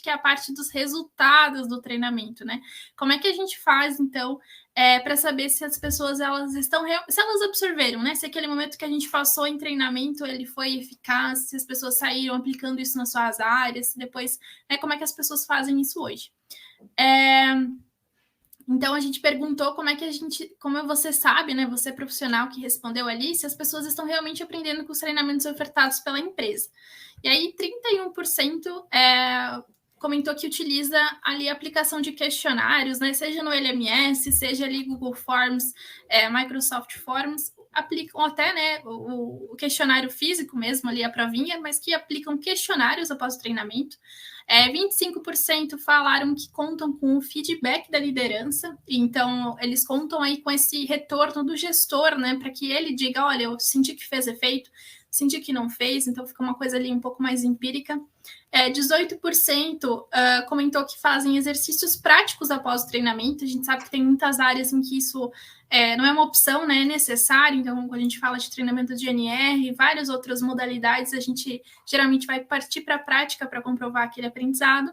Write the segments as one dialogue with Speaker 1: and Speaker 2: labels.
Speaker 1: que é a parte dos resultados do treinamento, né? Como é que a gente faz, então, para saber se as pessoas elas estão se elas absorveram, né? Se aquele momento que a gente passou em treinamento ele foi eficaz, se as pessoas saíram aplicando isso nas suas áreas, depois, né, como é que as pessoas fazem isso hoje? Então a gente perguntou como você sabe, né? Você profissional que respondeu ali, se as pessoas estão realmente aprendendo com os treinamentos ofertados pela empresa. E aí 31% comentou que utiliza ali a aplicação de questionários, né? Seja no LMS, seja ali Google Forms, Microsoft Forms, aplicam até, né, o questionário físico mesmo ali, a provinha, mas que aplicam questionários após o treinamento. 25% falaram que contam com o feedback da liderança, então eles contam aí com esse retorno do gestor, né, para que ele diga, olha, eu senti que fez efeito, senti que não fez, então fica uma coisa ali um pouco mais empírica. 18% comentou que fazem exercícios práticos após o treinamento. A gente sabe que tem muitas áreas em que isso não é uma opção, né, é necessário. Então, quando a gente fala de treinamento de NR e várias outras modalidades, a gente geralmente vai partir para a prática para comprovar aquele aprendizado.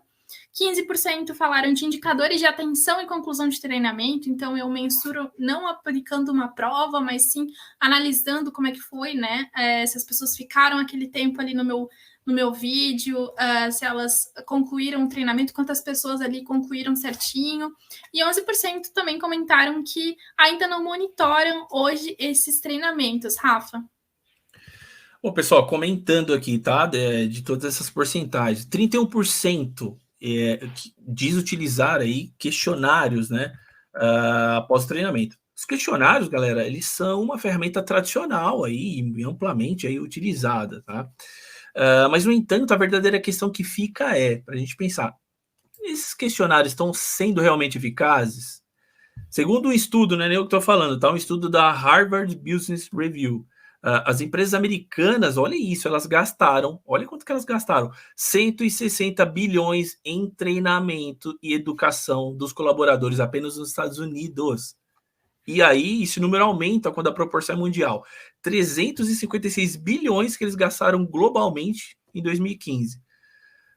Speaker 1: 15% falaram de indicadores de atenção e conclusão de treinamento. Então, eu mensuro não aplicando uma prova, mas sim analisando como é que foi, né? Se as pessoas ficaram aquele tempo ali no meu vídeo, se elas concluíram o treinamento, quantas pessoas ali concluíram certinho. E 11% também comentaram que ainda não monitoram hoje esses treinamentos. Rafa?
Speaker 2: Bom, pessoal, comentando aqui, tá? De todas essas porcentagens, 31% diz utilizar aí questionários, né? Após o treinamento. Os questionários, galera, eles são uma ferramenta tradicional aí, amplamente aí utilizada, tá? Mas, no entanto, a verdadeira questão que fica para a gente pensar, esses questionários estão sendo realmente eficazes? Segundo um estudo, não é nem eu que estou falando, tá? Um estudo da Harvard Business Review. As empresas americanas, olha isso, elas gastaram, olha quanto que elas gastaram, 160 bilhões em treinamento e educação dos colaboradores apenas nos Estados Unidos. E aí, esse número aumenta quando a proporção é mundial. 356 bilhões que eles gastaram globalmente em 2015.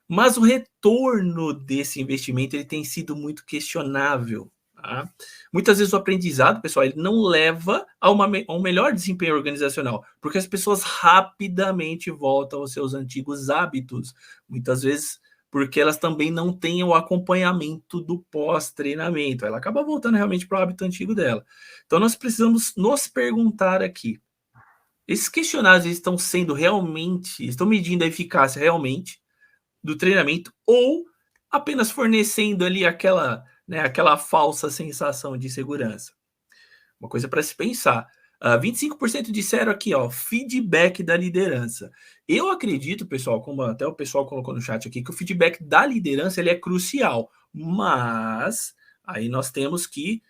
Speaker 2: Mas o retorno desse investimento ele tem sido muito questionável. Tá? Muitas vezes o aprendizado, pessoal, ele não leva a um melhor desempenho organizacional, porque as pessoas rapidamente voltam aos seus antigos hábitos. Muitas vezes porque elas também não têm o acompanhamento do pós-treinamento. Ela acaba voltando realmente para o hábito antigo dela. Então, nós precisamos nos perguntar aqui, esses questionários estão medindo a eficácia realmente do treinamento ou apenas fornecendo ali aquela falsa sensação de segurança? Uma coisa para se pensar. 25% disseram aqui, ó, feedback da liderança. Eu acredito, pessoal, como até o pessoal colocou no chat aqui, que o feedback da liderança ele é crucial, mas aí nós temos que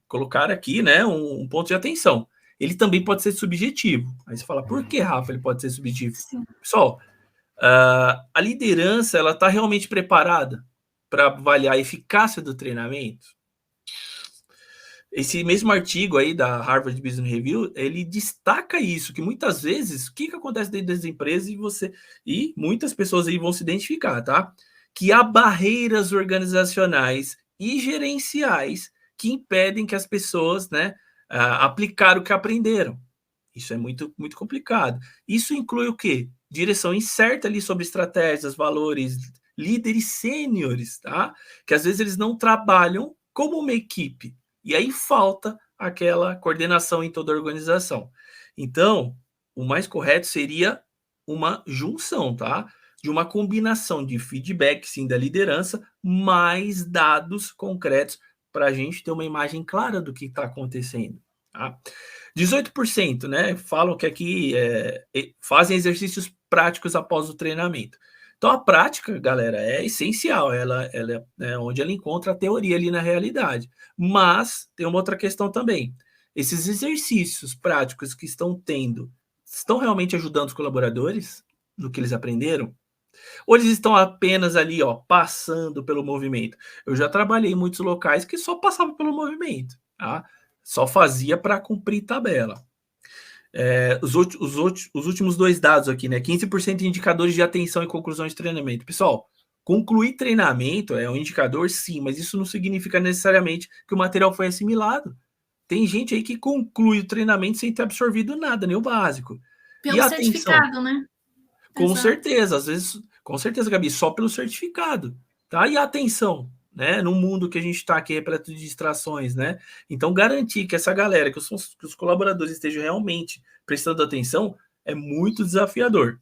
Speaker 2: colocar aqui, né, um ponto de atenção. Ele também pode ser subjetivo. Aí você fala, por que, Rafa, ele pode ser subjetivo? Sim. Pessoal, a liderança ela está realmente preparada para avaliar a eficácia do treinamento? Esse mesmo artigo aí da Harvard Business Review, ele destaca isso, que muitas vezes, o que acontece dentro das empresas e muitas pessoas aí vão se identificar, tá? Que há barreiras organizacionais e gerenciais que impedem que as pessoas, né, aplicar o que aprenderam. Isso é muito, muito complicado. Isso inclui o quê? Direção incerta ali sobre estratégias, valores, líderes sêniores, tá? Que às vezes eles não trabalham como uma equipe. E aí falta aquela coordenação em toda a organização. Então, o mais correto seria uma junção, tá? De uma combinação de feedback, sim, da liderança, mais dados concretos para a gente ter uma imagem clara do que está acontecendo, tá? 18%, né, falam que aqui fazem exercícios práticos após o treinamento. Então, a prática, galera, é essencial. Ela é onde ela encontra a teoria ali na realidade. Mas tem uma outra questão também. Esses exercícios práticos que estão realmente ajudando os colaboradores no que eles aprenderam? Ou eles estão apenas ali, ó, passando pelo movimento? Eu já trabalhei em muitos locais que só passavam pelo movimento, tá? Só fazia para cumprir tabela. Os últimos dois dados aqui, né? 15% de indicadores de atenção e conclusão de treinamento. Pessoal, Concluir treinamento é um indicador, sim, mas isso não significa necessariamente que o material foi assimilado. Tem gente aí que conclui o treinamento sem ter absorvido nada, nem o básico. E
Speaker 1: Pelo
Speaker 2: atenção,
Speaker 1: certificado, né?
Speaker 2: com
Speaker 1: Exato.
Speaker 2: certeza, às vezes, com certeza, Gabi, só pelo certificado, tá? E atenção, né? No mundo que a gente está aqui repleto de distrações, né? Então, garantir que essa galera, que os colaboradores estejam realmente prestando atenção, é muito desafiador.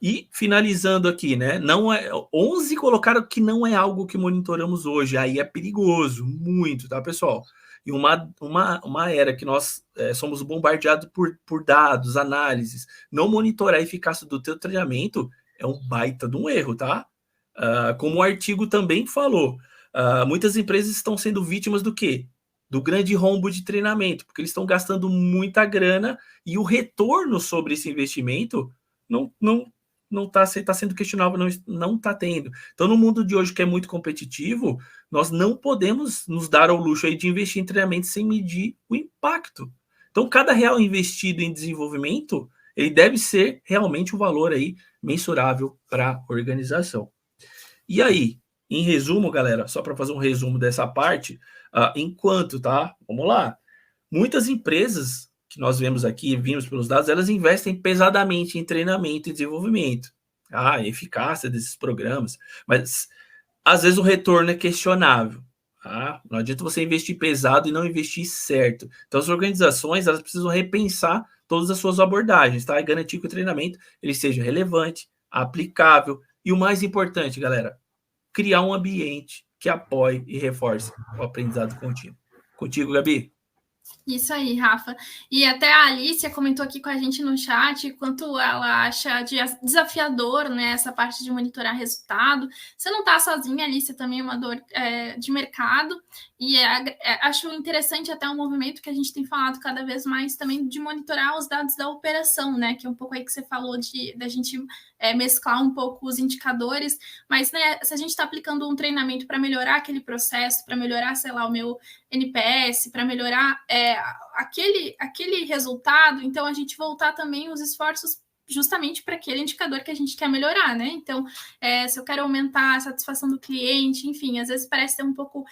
Speaker 2: E finalizando aqui, né? Não é 11 colocaram que não é algo que monitoramos hoje. Aí é perigoso, muito, tá, pessoal? E uma era que nós somos bombardeados por dados, análises. Não monitorar a eficácia do teu treinamento é um baita de um erro, tá? Como o artigo também falou, muitas empresas estão sendo vítimas do quê? Do grande rombo de treinamento, porque eles estão gastando muita grana e o retorno sobre esse investimento não está sendo questionável, não está tendo. Então, no mundo de hoje que é muito competitivo, nós não podemos nos dar ao luxo aí de investir em treinamento sem medir o impacto. Então, cada real investido em desenvolvimento, ele deve ser realmente um valor aí mensurável para a organização. E aí, em resumo, galera, só para fazer um resumo dessa parte, enquanto, tá? Vamos lá. Muitas empresas que nós vemos aqui, vimos pelos dados, elas investem pesadamente em treinamento e desenvolvimento. A eficácia desses programas, mas às vezes o retorno é questionável. Tá? Não adianta você investir pesado e não investir certo. Então as organizações elas precisam repensar todas as suas abordagens, tá? E garantir que o treinamento ele seja relevante, aplicável e o mais importante, galera, criar um ambiente que apoie e reforce o aprendizado contínuo. Contigo, Gabi.
Speaker 1: Isso aí, Rafa. E até a Alicia comentou aqui com a gente no chat quanto ela acha desafiador, né, essa parte de monitorar resultado. Você não está sozinha, Alicia, também é uma dor de mercado. E acho interessante até um movimento que a gente tem falado cada vez mais também de monitorar os dados da operação, né? Que é um pouco aí que você falou da gente mesclar um pouco os indicadores. Mas, né, se a gente está aplicando um treinamento para melhorar aquele processo, para melhorar, sei lá, o meu NPS, para melhorar aquele resultado, então a gente voltar também os esforços justamente para aquele indicador que a gente quer melhorar, né? Então, se eu quero aumentar a satisfação do cliente, enfim, às vezes parece ser um pouco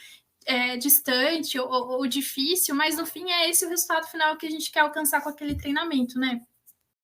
Speaker 1: distante ou difícil, mas no fim é esse o resultado final que a gente quer alcançar com aquele treinamento, né?